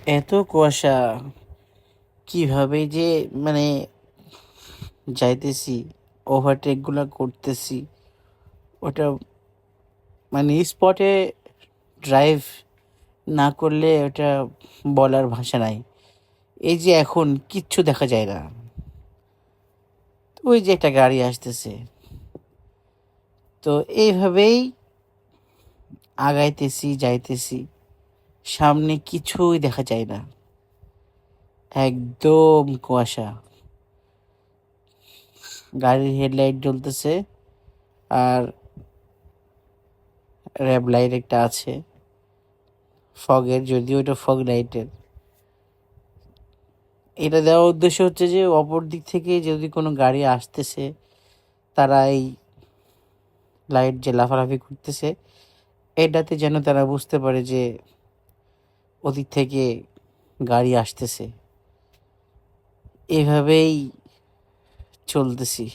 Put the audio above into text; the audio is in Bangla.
এত কুয়াশা, কিভাবে যে মানে যাইতেছি, ওভারটেকগুলো করতেছি, ওটা মানে স্পটে ড্রাইভ না করলে ওটা বলার ভাষা নাই। এই যে এখন কিচ্ছু দেখা যায় না, ওই যে একটা গাড়ি আসতেছে, তো এইভাবেই আগাইতেছি যাইতেছি, সামনে কিছুই দেখা যায় না, একদম কুয়াশা। গাড়ির হেডলাইট জ্বলতেছে আর র্যাব লাইট একটা আছে, ফগের, যদিও এটা ফগ লাইটের। এটা দেওয়ার উদ্দেশ্য হচ্ছে যে অপর দিক থেকে যদি কোনো গাড়ি আসতেছে, তারা এই লাইট যে লাফালাফি করতেছে, এটাতে যেন তারা বুঝতে পারে যে ওদিক থেকে গাড়ি আসতেছে। এভাবেই চলতেছি।